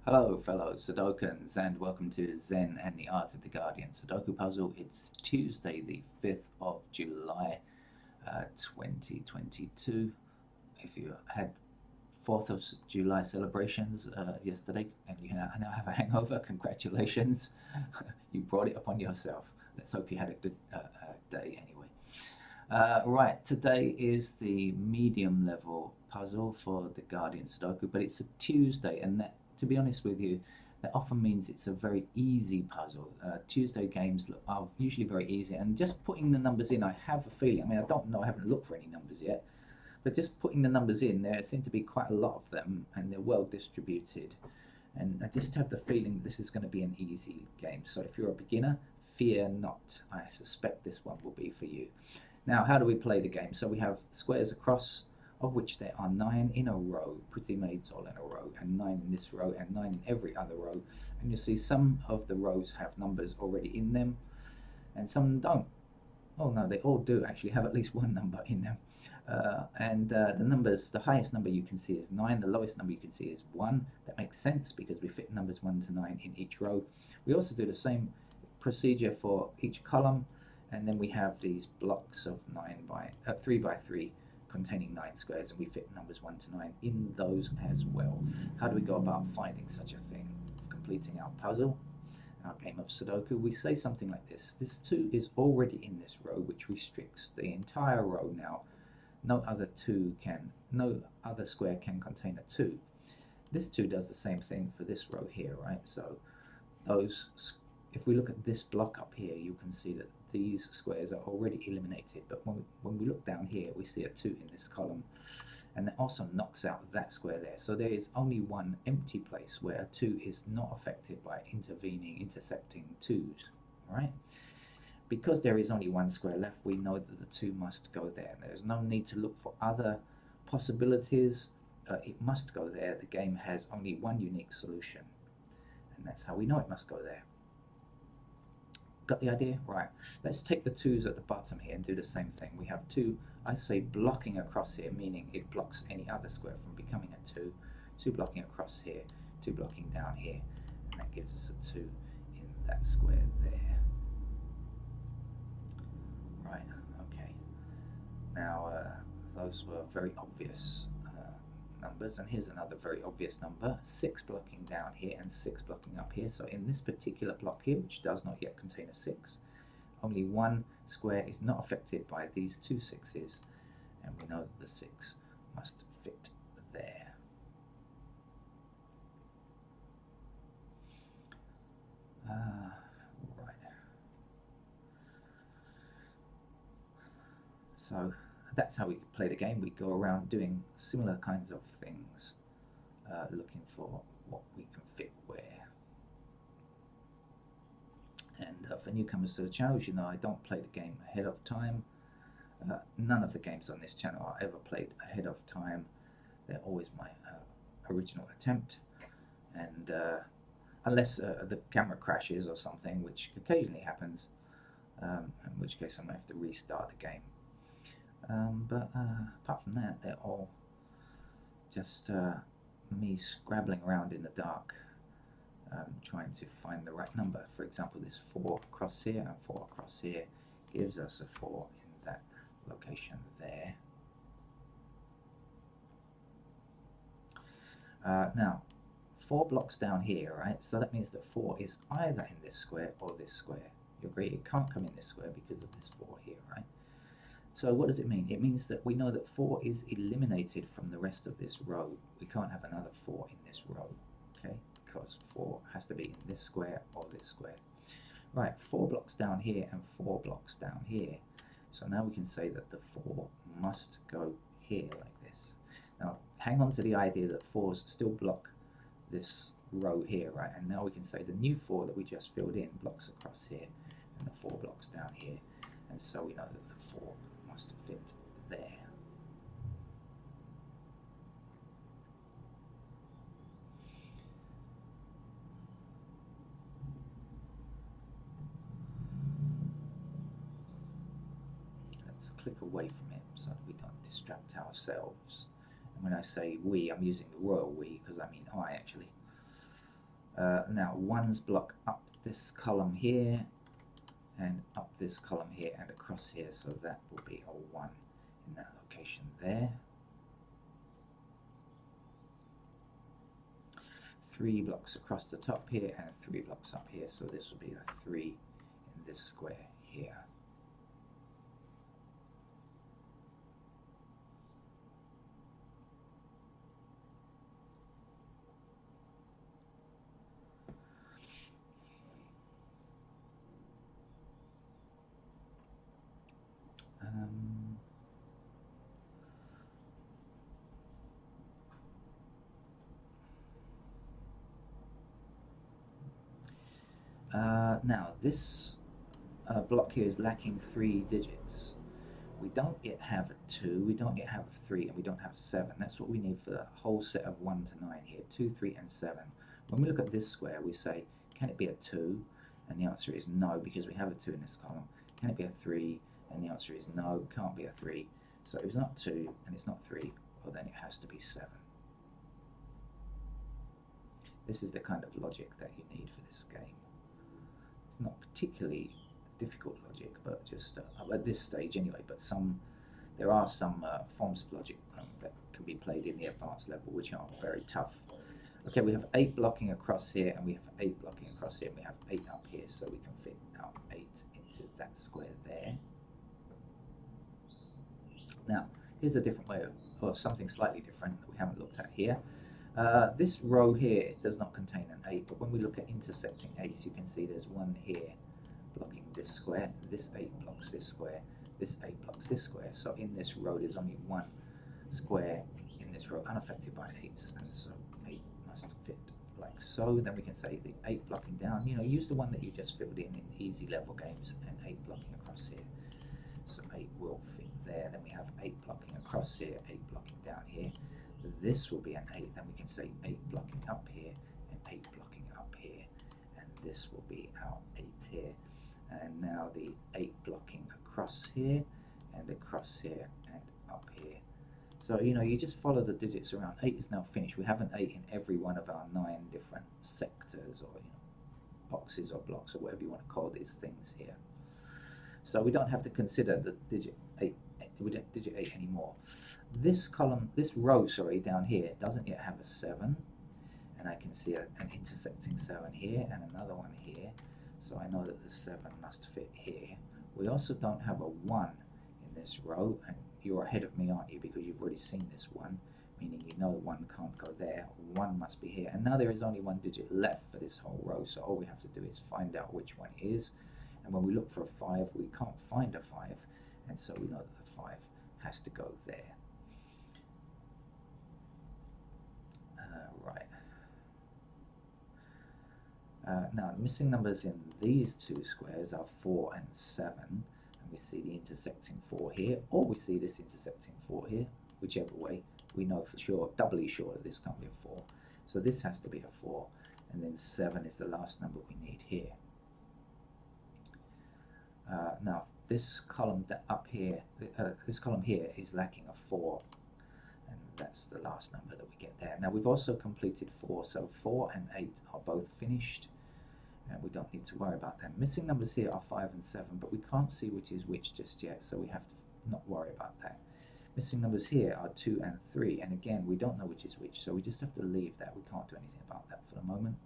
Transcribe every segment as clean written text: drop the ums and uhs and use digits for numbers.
Hello, fellow Sudokans, and welcome to Zen and the Art of the Guardian Sudoku Puzzle. It's Tuesday, the 5th of July, 2022. If you had 4th of July celebrations yesterday and you now have a hangover, congratulations. You brought it upon yourself. Let's hope you had a good day anyway. Right, today is the medium level puzzle for the Guardian Sudoku, but it's a Tuesday, and that, to be honest with you, that often means it's a very easy puzzle. Tuesday games are usually very easy, and just putting the numbers in, I have a feeling, I mean, I don't know, I haven't looked for any numbers yet, but just putting the numbers in, there seem to be quite a lot of them, and they're well distributed. And I just have the feeling this is going to be an easy game. So if you're a beginner, fear not. I suspect this one will be for you. Now, how do we play the game? So we have squares across, of which there are 9 in a row, pretty maids all in a row, and 9 in this row, and 9 in every other row. And you'll see some of the rows have numbers already in them, and some don't. Oh no, they all do actually have at least one number in them. The numbers, the highest number you can see is 9, the lowest number you can see is 1. That makes sense because we fit numbers 1 to 9 in each row. We also do the same procedure for each column, and then we have these blocks of 3 by 3 containing 9 squares, and we fit numbers 1 to 9 in those as well. How do we go about finding such a thing? Completing our puzzle, our game of Sudoku, we say something like this. This 2 is already in this row, which restricts the entire row now. No other square can contain a 2. This 2 does the same thing for this row here, right? So if we look at this block up here, you can see that these squares are already eliminated, but when we look down here, we see a 2 in this column, and that also knocks out that square there. So there is only one empty place where a 2 is not affected by intersecting 2's, right? Because there is only one square left, we know that the 2 must go there. There's no need to look for other possibilities. It must go there. The game has only one unique solution, and that's how we know it must go there. Got the idea? Right. Let's take the 2's at the bottom here and do the same thing. We have 2, I say blocking across here, meaning it blocks any other square from becoming a 2. 2 blocking across here, 2 blocking down here, and that gives us a 2 in that square there. Right, okay. Now, those were very obvious numbers, and here's another very obvious number, 6 blocking down here and 6 blocking up here. So in this particular block here, which does not yet contain a 6, only one square is not affected by these 2 6's, and we know that the 6 must fit there. Right. So that's how we play the game. We go around doing similar kinds of things, looking for what we can fit where. And for newcomers to the channel, as you know, I don't play the game ahead of time. None of the games on this channel are ever played ahead of time. They're always my original attempt, and unless the camera crashes or something, which occasionally happens, in which case I might have to restart the game. But apart from that, they're all just me scrabbling around in the dark, trying to find the right number. For example, this 4 across here and 4 across here gives us a 4 in that location there. Now, 4 blocks down here, right? So that means that 4 is either in this square or this square. You agree? It can't come in this square because of this 4 here, right? So what does it mean? It means that we know that 4 is eliminated from the rest of this row. We can't have another 4 in this row, okay? Because 4 has to be in this square or this square. Right, 4 blocks down here and 4 blocks down here. So now we can say that the 4 must go here like this. Now, hang on to the idea that 4's still block this row here, right? And now we can say the new 4 that we just filled in blocks across here and the 4 blocks down here. And so we know that the 4 must fit there. Let's click away from it so that we don't distract ourselves. And when I say we, I'm using the royal we because I mean I actually. Now ones block up this column here and up this column here and across here, so that will be a 1 in that location there. 3 blocks across the top here and 3 blocks up here, so this will be a 3 in this square here. Now this block here is lacking 3 digits. We don't yet have a 2, we don't yet have a 3, and we don't have a 7. That's what we need for the whole set of 1 to 9 here, 2, 3, and 7. When we look at this square, we say, can it be a 2? And the answer is no, because we have a 2 in this column. Can it be a 3? And the answer is no, it can't be a 3. So if it's not 2 and it's not 3, well then it has to be 7. This is the kind of logic that you need for this game. It's not particularly difficult logic, but just at this stage anyway, but there are some forms of logic that can be played in the advanced level which are very tough. Okay, we have 8 blocking across here and we have 8 blocking across here and we have 8 up here, so we can fit our 8 into that square there. Now here's a different way of, or something slightly different that we haven't looked at here. This row here does not contain an 8, but when we look at intersecting 8s, you can see there's one here blocking this square, this 8 blocks this square, this 8 blocks this square. So in this row there's only one square in this row unaffected by 8s, and so 8 must fit like so. Then we can say the 8 blocking down, use the one that you just filled in easy level games, and 8 blocking across here. So 8 will fit there. Then we have 8 blocking across here, 8 blocking down here. This will be an 8, then we can say 8 blocking up here and 8 blocking up here, and this will be our 8 here. And now the 8 blocking across here and across here and up here. So you just follow the digits around. 8 is now finished. We have an 8 in every one of our 9 different sectors, or boxes or blocks or whatever you want to call these things here. So we don't have to consider the digit 8. We don't digit 8 anymore. This row down here doesn't yet have a 7, and I can see an intersecting 7 here and another one here, so I know that the 7 must fit here. We also don't have a 1 in this row, and you're ahead of me, aren't you, because you've already seen this 1, meaning 1 can't go there, 1 must be here, and now there is only 1 digit left for this whole row, so all we have to do is find out which one it is. And when we look for a 5, we can't find a 5, and so we know that the 5 has to go there. Now, missing numbers in these 2 squares are 4 and 7, and we see the intersecting 4 here, or we see this intersecting 4 here, whichever way. We know for sure, doubly sure, that this can't be a 4. So this has to be a 4, and then 7 is the last number we need here. Now, this column up here, this column here is lacking a 4, and that's the last number that we get there. Now, we've also completed 4, so 4 and 8 are both finished, and we don't need to worry about them. Missing numbers here are 5 and 7, but we can't see which is which just yet, so we have to not worry about that. Missing numbers here are 2 and 3, and again, we don't know which is which, so we just have to leave that. We can't do anything about that for the moment.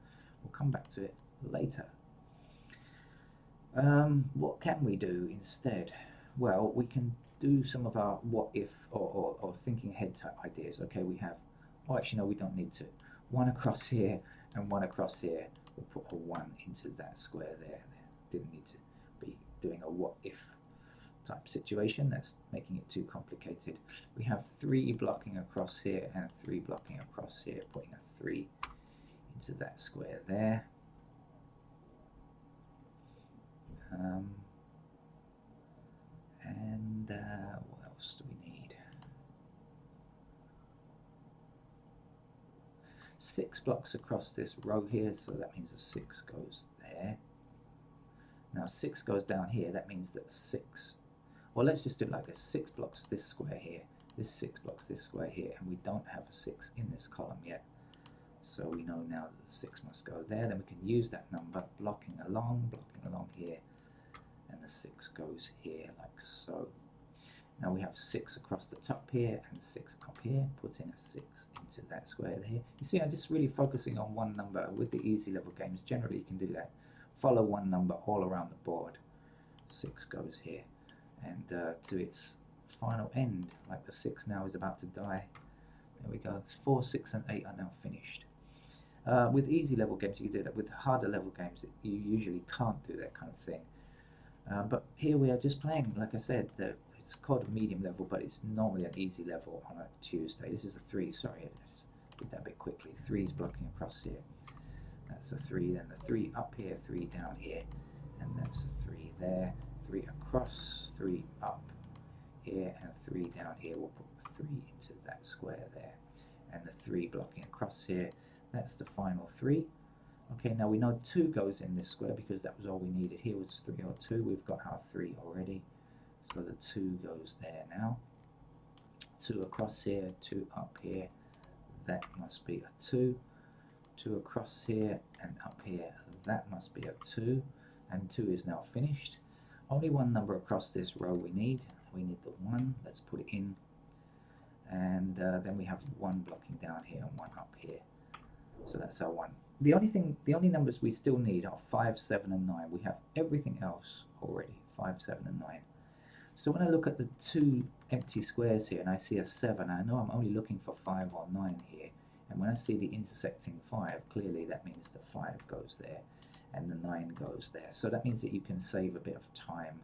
We'll come back to it later. What can we do instead? Well, we can do some of our what if or thinking ahead type ideas. Okay, we have, oh actually no, we don't need to. 1 across here and 1 across here. We'll put a 1 into that square there. Didn't need to be doing a what if type situation. That's making it too complicated. We have 3 blocking across here and 3 blocking across here, putting a 3 into that square there. What else do we need? 6 blocks across this row here, so that means a 6 goes there. Now 6 goes down here, that means that 6, well let's just do it like this, 6 blocks this square here, this 6 blocks this square here, and we don't have a 6 in this column yet. So we know now that the 6 must go there. Then we can use that number, blocking along here, and the 6 goes here like so. Now we have 6 across the top here and 6 up here. Put in a 6 into that square here. You see, I'm just really focusing on one number. With the easy level games, generally you can do that. Follow one number all around the board. 6 goes here, and to its final end, like the 6 now is about to die. There we go. 4, 6, and 8 are now finished. With easy level games, you can do that. With harder level games, you usually can't do that kind of thing. But here we are just playing, like I said, it's called a medium level, but it's normally an easy level on a Tuesday. This is a 3, sorry, I did that a bit quickly. 3 is blocking across here. That's a 3, then the 3 up here, 3 down here, and that's a 3 there, 3 across, 3 up here, and 3 down here. We'll put the 3 into that square there, and the 3 blocking across here. That's the final 3. Okay, now we know 2 goes in this square because that was all we needed. Here was 3 or 2. We've got our 3 already. So the 2 goes there now. 2 across here, 2 up here. That must be a 2. 2 across here and up here. That must be a 2. And 2 is now finished. Only one number across this row we need. We need the 1. Let's put it in. And then we have 1 blocking down here and 1 up here. So that's our 1. The only numbers we still need are 5, 7, and 9. We have everything else already, 5, 7, and 9. So when I look at the 2 empty squares here and I see a 7, I know I'm only looking for 5 or 9 here. And when I see the intersecting 5, clearly that means the 5 goes there and the 9 goes there. So that means that you can save a bit of time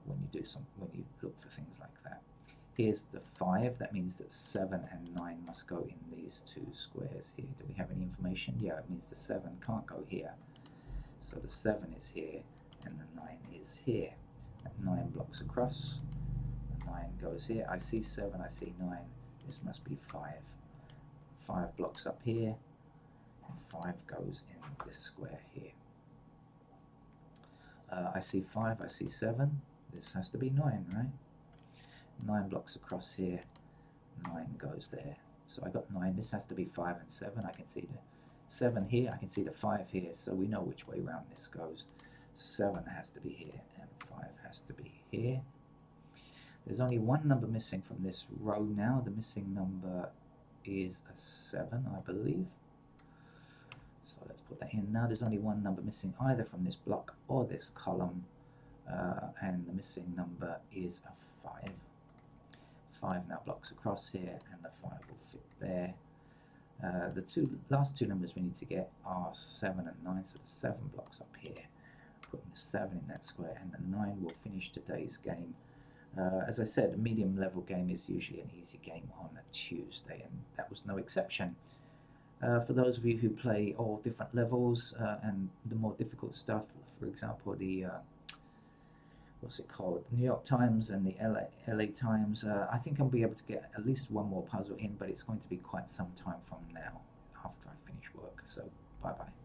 when you look for things like that. Here's the 5, that means that 7 and 9 must go in these 2 squares here. Do we have any information? Yeah, it means the 7 can't go here. So the 7 is here and the 9 is here. And 9 blocks across, the 9 goes here. I see 7, I see 9, this must be 5. 5 blocks up here, and 5 goes in this square here. I see 5, I see 7, this has to be 9, right? 9 blocks across here, 9 goes there. So I got 9, this has to be 5 and 7. I can see the 7 here, I can see the 5 here, so we know which way round this goes. 7 has to be here, and 5 has to be here. There's only one number missing from this row now. The missing number is a 7, I believe. So let's put that in now. There's only one number missing either from this block or this column, and the missing number is a 5. 5 now blocks across here, and the 5 will fit there. The last two numbers we need to get are 7 and 9, so the 7 blocks up here. Putting the 7 in that square, and the 9 will finish today's game. As I said, a medium level game is usually an easy game on a Tuesday, and that was no exception. For those of you who play all different levels and the more difficult stuff, for example, the what's it called, New York Times and the LA Times, I think I'll be able to get at least one more puzzle in, but it's going to be quite some time from now after I finish work. So bye bye.